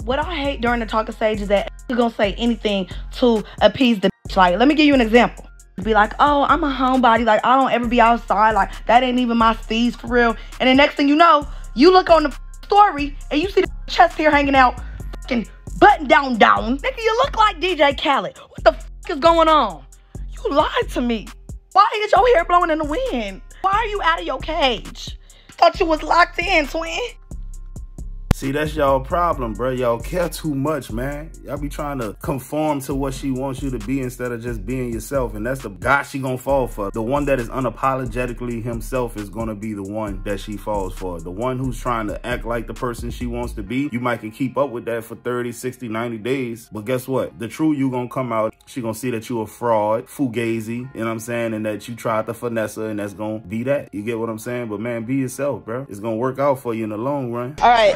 What I hate during the talking stage is that you're gonna say anything to appease the bitch. Like, let me give you an example. Be like, oh, I'm a homebody. Like, I don't ever be outside. Like, that ain't even my steez for real. And the next thing you know, you look on the story and you see the chest hair hanging out, fucking button down. Nigga, you look like DJ Khaled. What the fuck is going on? You lied to me. Why is your hair blowing in the wind? Why are you out of your cage? Thought you was locked in, twin. See, that's y'all problem, bro. Y'all care too much, man. Y'all be trying to conform to what she wants you to be instead of just being yourself. And that's the guy she gonna fall for. The one that is unapologetically himself is gonna be the one that she falls for. The one who's trying to act like the person she wants to be. You might can keep up with that for 30, 60, 90 days. But guess what? The true you gonna come out. She gonna see that you a fraud, fugazi, you know what I'm saying? And that you tried to finesse her, and that's gonna be that. You get what I'm saying? But man, be yourself, bro. It's gonna work out for you in the long run. All right.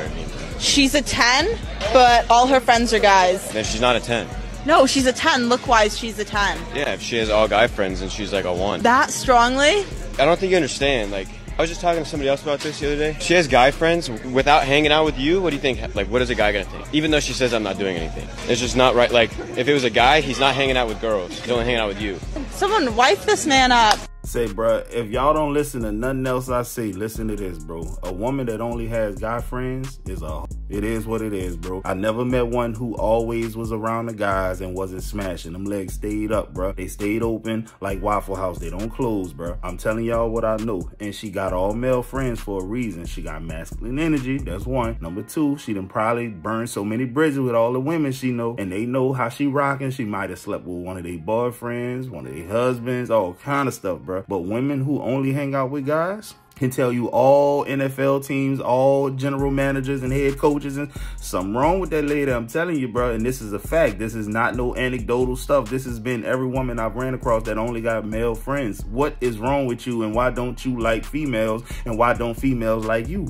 She's a 10, but all her friends are guys. Then she's not a 10. No, she's a 10. Look-wise, she's a 10. Yeah, if she has all guy friends and she's like a 1. That strongly? I don't think you understand. Like, I was just talking to somebody else about this the other day. She has guy friends without hanging out with you. What do you think? Like, what is a guy gonna think? Even though she says I'm not doing anything. It's just not right. Like, if it was a guy, he's not hanging out with girls. He's only hanging out with you. Someone wipe this man up. Say, bro, if y'all don't listen to nothing else I say, listen to this, bro. A woman that only has guy friends is a... It is what it is, bro. I never met one who always was around the guys and wasn't smashing. Them legs stayed up, bro. They stayed open like Waffle House. They don't close, bro. I'm telling y'all what I know. And she got all male friends for a reason. She got masculine energy. That's one. Number two, she done probably burned so many bridges with all the women she know. And they know how she rocking. She might have slept with one of their boyfriends, one of their husbands, all kind of stuff, bro. But women who only hang out with guys can tell you all NFL teams, all general managers and head coaches, and something wrong with that lady. I'm telling you, bro, and this is a fact. This is not no anecdotal stuff. This has been every woman I've ran across that only got male friends. What is wrong with you, and why don't you like females, and why don't females like you?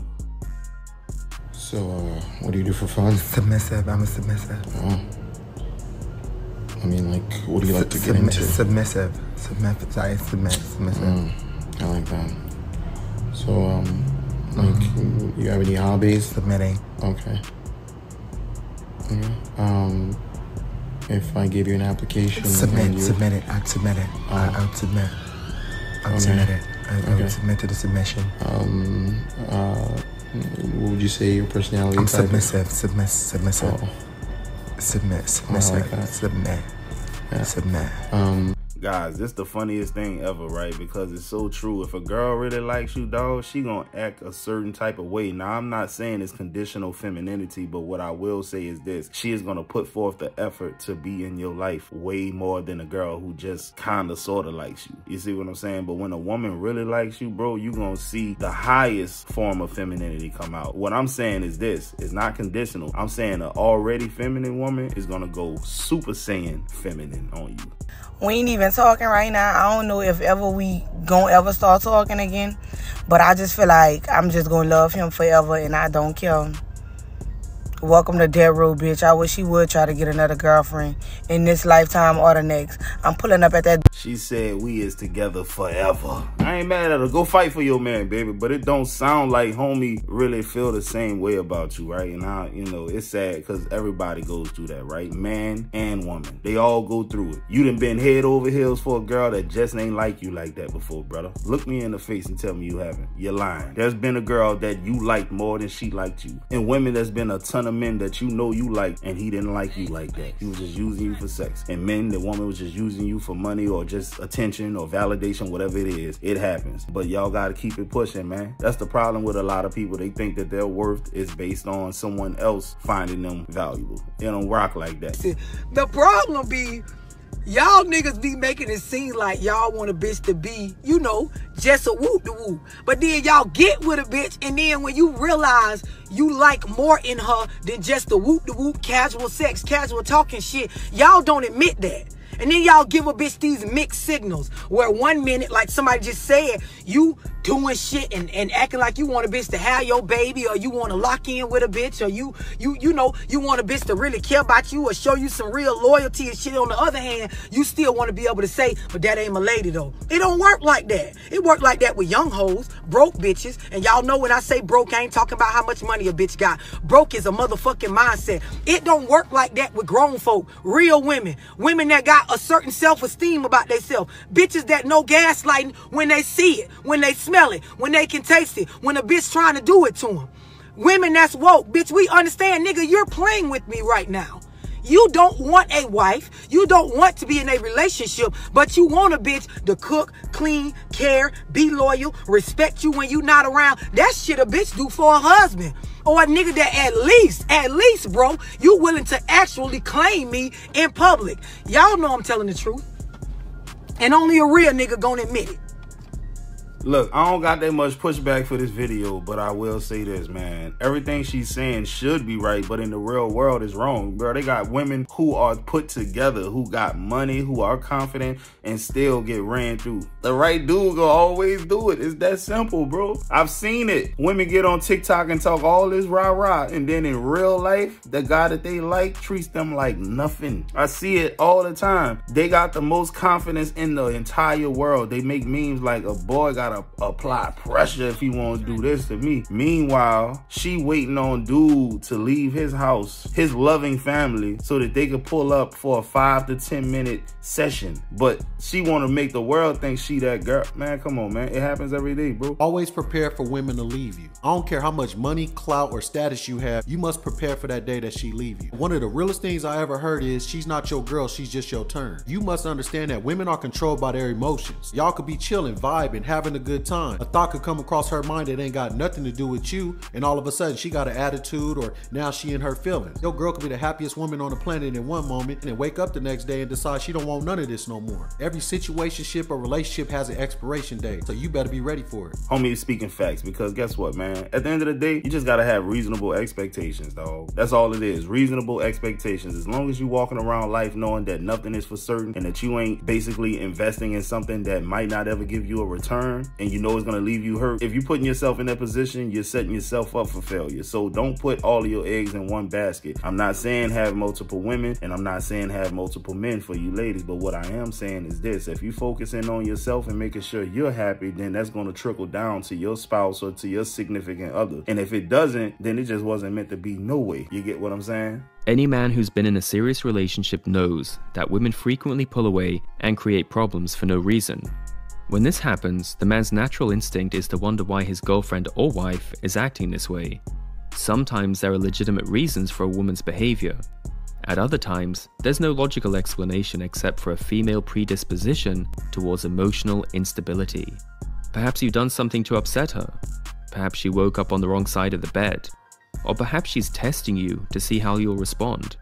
So, what do you do for fun? Submissive. I'm a submissive. Oh. I mean, like, what do you like to get into? Submissive. Submissive. I like that. So, like, you have any hobbies? Submitting. Okay. If I give you an application... Submit it. I'd submit it. I'd submit. I'd submit it. I would submit to the submission. What would you say your personality I'm type submissive. Submissive. Oh. Submissive. I like that. Submit. Yeah. Submit. Guys, this the funniest thing ever, right? Because it's so true. If a girl really likes you, dog, she gonna act a certain type of way. Now, I'm not saying it's conditional femininity, but what I will say is this. She is gonna put forth the effort to be in your life way more than a girl who just kind of sort of likes you. You see what I'm saying? But when a woman really likes you, bro, you gonna see the highest form of femininity come out. What I'm saying is this. It's not conditional. I'm saying an already feminine woman is gonna go Super Saiyan feminine on you. We ain't even talking right now. I don't know if ever we gonna ever start talking again. But I just feel like I'm just gonna love him forever and I don't care. Welcome to Dead Row, bitch. I wish he would try to get another girlfriend in this lifetime or the next. I'm pulling up at that. She said we is together forever. I ain't mad at her. Go fight for your man, baby. But it don't sound like homie really feel the same way about you, right? And you know, it's sad because everybody goes through that, right? Man and woman. They all go through it. You done been head over heels for a girl that just ain't like you like that before, brother. Look me in the face and tell me you haven't. You're lying. There's been a girl that you liked more than she liked you. And women, there's been a ton of men that you know you like and he didn't like you like that. He was just using you for sex. And men, the woman was just using you for money or just attention or validation, whatever it is. It happens. But y'all gotta keep it pushing, man. That's the problem with a lot of people. They think that their worth is based on someone else finding them valuable. It don't rock like that. The problem be, y'all niggas be making it seem like y'all want a bitch to be, you know, just a whoop-de-whoop. But then y'all get with a bitch, and then when you realize you like more in her than just the whoop-de-whoop, casual sex, casual talking shit, y'all don't admit that. And then y'all give a bitch these mixed signals where 1 minute, like somebody just said, you doing shit and acting like you want a bitch to have your baby, or you want to lock in with a bitch, or you know, you want a bitch to really care about you or show you some real loyalty and shit. On the other hand, you still want to be able to say, but that ain't my lady though. It don't work like that. It work like that with young hoes, broke bitches. And y'all know when I say broke, I ain't talking about how much money a bitch got. Broke is a motherfucking mindset. It don't work like that with grown folk, real women, women that got a certain self-esteem about themselves, bitches that know gaslighting when they see it, when they smell it, when they can taste it, when a bitch trying to do it to them. Women that's woke, bitch, we understand, nigga, you're playing with me right now. You don't want a wife. You don't want to be in a relationship, but you want a bitch to cook, clean, care, be loyal, respect you when you not around. That shit a bitch do for a husband. Or a nigga that at least, bro, you willing to actually claim me in public. Y'all know I'm telling the truth. And only a real nigga gonna admit it. Look, I don't got that much pushback for this video, but I will say this, man. Everything she's saying should be right, but in the real world is wrong, bro. They got women who are put together, who got money, who are confident, and still get ran through. The right dude will always do it. It's that simple, bro. I've seen it. Women get on TikTok and talk all this rah-rah, and then in real life, the guy that they like treats them like nothing. I see it all the time. They got the most confidence in the entire world. They make memes like a boy got apply pressure if he won't do this to me. Meanwhile, she waiting on dude to leave his house, his loving family, so that they could pull up for a 5 to 10 minute session. But she want to make the world think she that girl. Man, come on, man. It happens every day, bro. Always prepare for women to leave you. I don't care how much money, clout, or status you have, you must prepare for that day that she leave you. One of the realest things I ever heard is, she's not your girl, she's just your turn. You must understand that women are controlled by their emotions. Y'all could be chilling, vibing, having a good time. A thought could come across her mind that ain't got nothing to do with you, and all of a sudden she got an attitude, or now she in her feelings. Your girl could be the happiest woman on the planet in one moment, and then wake up the next day and decide she don't want none of this no more. Every situationship or relationship has an expiration date, so you better be ready for it. Homie is speaking facts, because guess what, man? At the end of the day, you just gotta have reasonable expectations, dog. That's all it is. Reasonable expectations. As long as you walking around life knowing that nothing is for certain, and that you ain't basically investing in something that might not ever give you a return, and you know it's gonna leave you hurt. If you're putting yourself in that position, you're setting yourself up for failure. So don't put all of your eggs in one basket. I'm not saying have multiple women, and I'm not saying have multiple men for you ladies, but what I am saying is this: if you focusing on yourself and making sure you're happy, then that's gonna trickle down to your spouse or to your significant other. And if it doesn't, then it just wasn't meant to be no way. You get what I'm saying? Any man who's been in a serious relationship knows that women frequently pull away and create problems for no reason. When this happens, the man's natural instinct is to wonder why his girlfriend or wife is acting this way. Sometimes there are legitimate reasons for a woman's behavior. At other times, there's no logical explanation except for a female predisposition towards emotional instability. Perhaps you've done something to upset her. Perhaps she woke up on the wrong side of the bed. Or perhaps she's testing you to see how you'll respond.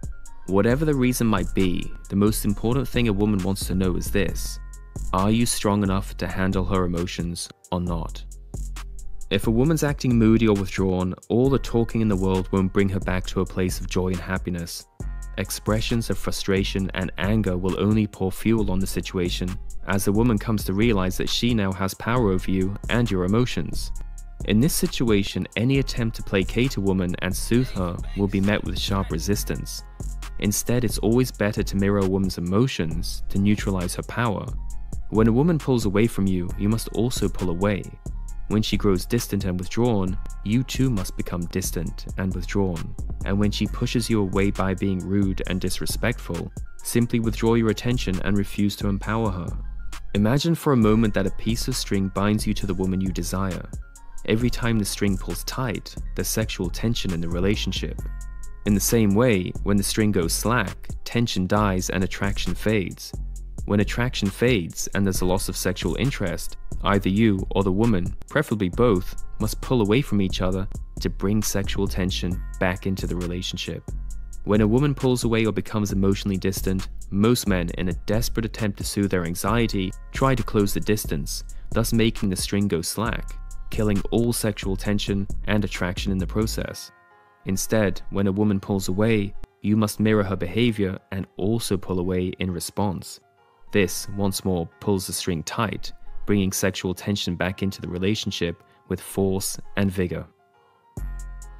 Whatever the reason might be, the most important thing a woman wants to know is this: are you strong enough to handle her emotions or not? If a woman's acting moody or withdrawn, all the talking in the world won't bring her back to a place of joy and happiness. Expressions of frustration and anger will only pour fuel on the situation, as the woman comes to realize that she now has power over you and your emotions. In this situation, any attempt to placate a woman and soothe her will be met with sharp resistance. Instead, it's always better to mirror a woman's emotions to neutralize her power. When a woman pulls away from you, you must also pull away. When she grows distant and withdrawn, you too must become distant and withdrawn. And when she pushes you away by being rude and disrespectful, simply withdraw your attention and refuse to empower her. Imagine for a moment that a piece of string binds you to the woman you desire. Every time the string pulls tight, there's sexual tension in the relationship. In the same way, when the string goes slack, tension dies and attraction fades. When attraction fades and there's a loss of sexual interest, either you or the woman, preferably both, must pull away from each other to bring sexual tension back into the relationship. When a woman pulls away or becomes emotionally distant, most men, in a desperate attempt to soothe their anxiety, try to close the distance, thus making the string go slack, killing all sexual tension and attraction in the process. Instead, when a woman pulls away, you must mirror her behavior and also pull away in response. This, once more, pulls the string tight, bringing sexual tension back into the relationship with force and vigor.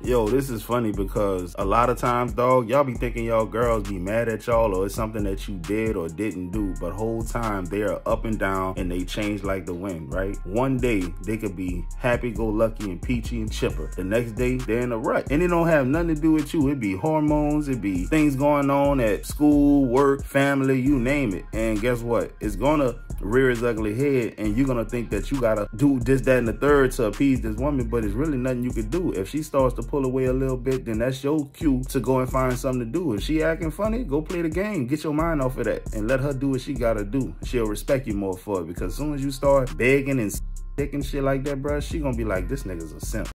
Yo, this is funny because a lot of times, dog, y'all be thinking y'all girls be mad at y'all or it's something that you did or didn't do, but whole time they are up and down and they change like the wind, right? One day they could be happy-go-lucky and peachy and chipper. The next day they're in a rut, and it don't have nothing to do with you. It be hormones, it be things going on at school, work, family, you name it. And guess what? It's gonna rear its ugly head, and you're gonna think that you gotta do this, that, and the third to appease this woman, but it's really nothing you could do. If she starts to pull away a little bit, then that's your cue to go and find something to do. If she acting funny, go play the game. Get your mind off of that and let her do what she gotta do. She'll respect you more for it, because as soon as you start begging and dick and shit like that, bruh, she gonna be like, this nigga's a simp.